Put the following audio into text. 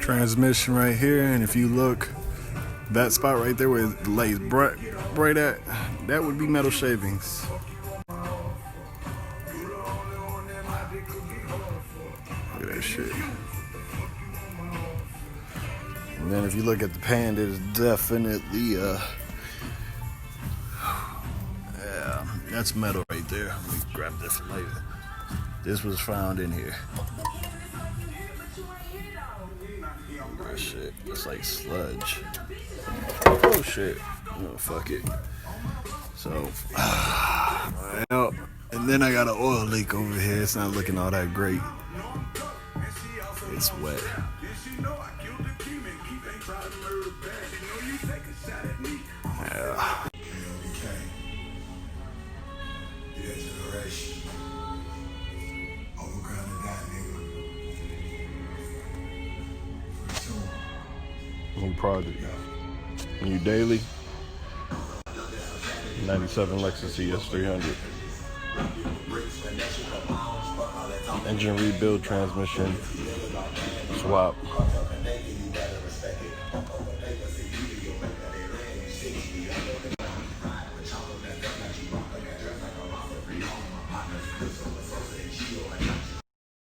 Transmission right here, and if you look, that spot right there where it lays bright at, that would be metal shavings. Look at that shit. And then if you look at the pan, there's definitely yeah, that's metal right there. Let me grab this later. This was found in here. That shit, it's like sludge. Oh shit. Oh, fuck it. So, well, and then I got an oil leak over here. It's not looking all that great. It's wet. Yeah. New project. New daily. 97 Lexus ES300. Engine rebuild, transmission swap.